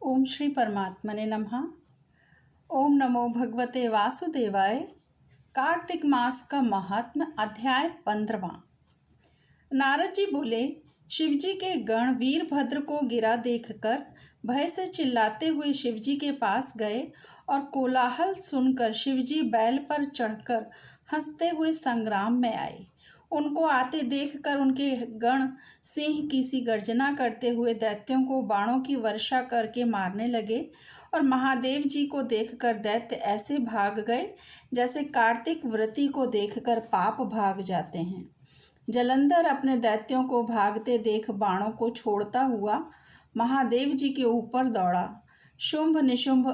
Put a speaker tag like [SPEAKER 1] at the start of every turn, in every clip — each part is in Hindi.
[SPEAKER 1] ओम श्री परमात्मने नमः। ओम नमो भगवते वासुदेवाय। कार्तिक मास का महात्म, अध्याय 15वां। नारद जी बोले, शिवजी के गण वीरभद्र को गिरा देखकर भय से चिल्लाते हुए शिवजी के पास गए और कोलाहल सुनकर शिवजी बैल पर चढ़कर हंसते हुए संग्राम में आए। उनको आते देखकर उनके गण सिंह की सी गर्जना करते हुए दैत्यों को बाणों की वर्षा करके मारने लगे और महादेव जी को देखकर दैत्य ऐसे भाग गए जैसे कार्तिक व्रती को देखकर पाप भाग जाते हैं। जलंधर अपने दैत्यों को भागते देख बाणों को छोड़ता हुआ महादेव जी के ऊपर दौड़ा। शुंभ निशुंभ,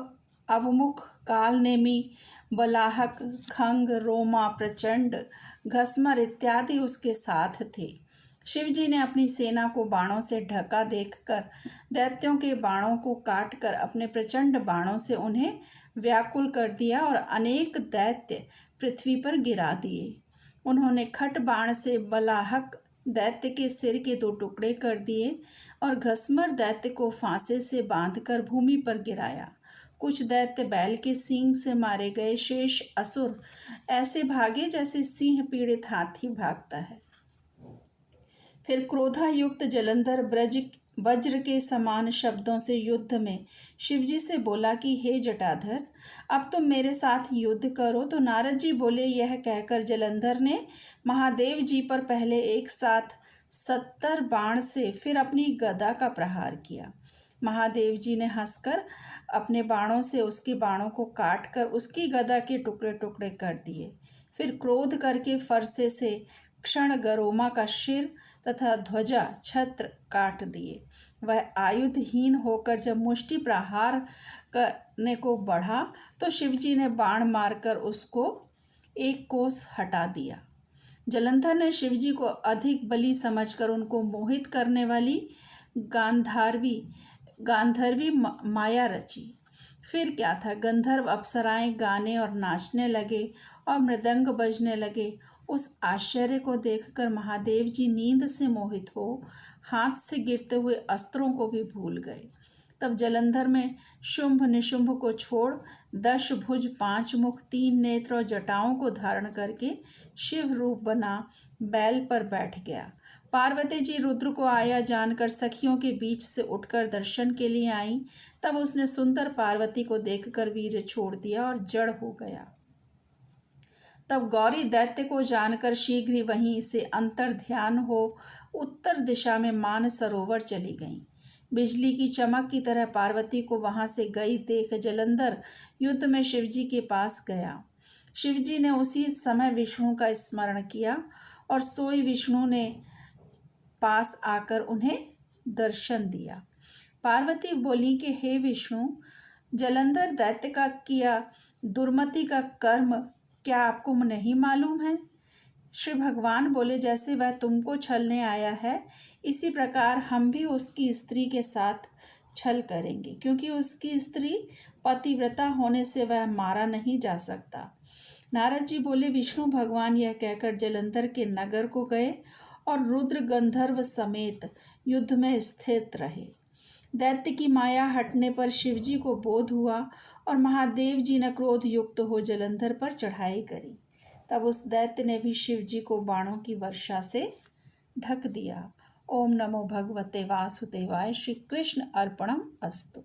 [SPEAKER 1] अवमुख, कालनेमी, बलाहक, खंग, रोमा, प्रचंड, घसमर इत्यादि उसके साथ थे। शिवजी ने अपनी सेना को बाणों से ढका देखकर दैत्यों के बाणों को काटकर अपने प्रचंड बाणों से उन्हें व्याकुल कर दिया और अनेक दैत्य पृथ्वी पर गिरा दिए। उन्होंने खट बाण से बलाहक दैत्य के सिर के 2 टुकड़े कर दिए और घसमर दैत्य को फांसे से बांधकर भूमि पर गिराया। कुछ दैत्य बैल के सींग से मारे गए। शेष असुर ऐसे भागे जैसे सिंह पीड़ित हाथी भागता है। फिर क्रोधायुक्त जलंधर वज्र के समान शब्दों से युद्ध में शिवजी से बोला कि हे जटाधर, अब तुम मेरे साथ युद्ध करो। तो नारद जी बोले, यह कहकर जलंधर ने महादेव जी पर पहले एक साथ 70 बाण से फिर अपनी गदा का प्रहार किया। महादेव जी ने हंसकर अपने बाणों से उसके बाणों को काटकर उसकी गदा के टुकड़े टुकड़े कर दिए। फिर क्रोध करके फरसे से क्षण गरोमा का सिर तथा ध्वजा छत्र काट दिए। वह आयुधहीन होकर जब मुष्टि प्रहार करने को बढ़ा तो शिवजी ने बाण मारकर उसको 1 कोस हटा दिया। जलंधर ने शिवजी को अधिक बली समझकर उनको मोहित करने वाली गांधर्वी माया रची। फिर क्या था, गंधर्व अप्सराएं गाने और नाचने लगे और मृदंग बजने लगे। उस आश्चर्य को देखकर महादेव जी नींद से मोहित हो हाथ से गिरते हुए अस्त्रों को भी भूल गए। तब जलंधर में शुंभ निशुंभ को छोड़ 10 भुज, 5 मुख, 3 नेत्र और जटाओं को धारण करके शिव रूप बना बैल पर बैठ गया। पार्वती जी रुद्र को आया जानकर सखियों के बीच से उठकर दर्शन के लिए आईं। तब उसने सुंदर पार्वती को देखकर वीर्य छोड़ दिया और जड़ हो गया। तब गौरी दैत्य को जानकर शीघ्र ही वहीं से अंतर ध्यान हो उत्तर दिशा में मान सरोवर चली गईं। बिजली की चमक की तरह पार्वती को वहां से गई देख जलंधर युद्ध में शिवजी के पास गया। शिवजी ने उसी समय विष्णु का स्मरण किया और सोई विष्णु ने पास आकर उन्हें दर्शन दिया। पार्वती बोली कि हे विष्णु, जलंधर दैत्य का किया दुर्मति का कर्म क्या आपको नहीं मालूम है? श्री भगवान बोले, जैसे वह तुमको छलने आया है इसी प्रकार हम भी उसकी स्त्री के साथ छल करेंगे, क्योंकि उसकी स्त्री पतिव्रता होने से वह मारा नहीं जा सकता। नारद जी बोले, विष्णु भगवान यह कहकर जलंधर के नगर को गए और रुद्र गंधर्व समेत युद्ध में स्थित रहे। दैत्य की माया हटने पर शिवजी को बोध हुआ और महादेव जी ने क्रोध युक्त हो जलंधर पर चढ़ाई करी। तब उस दैत्य ने भी शिवजी को बाणों की वर्षा से ढक दिया। ओम नमो भगवते वासुदेवाय। श्री कृष्ण अर्पणम अस्तु।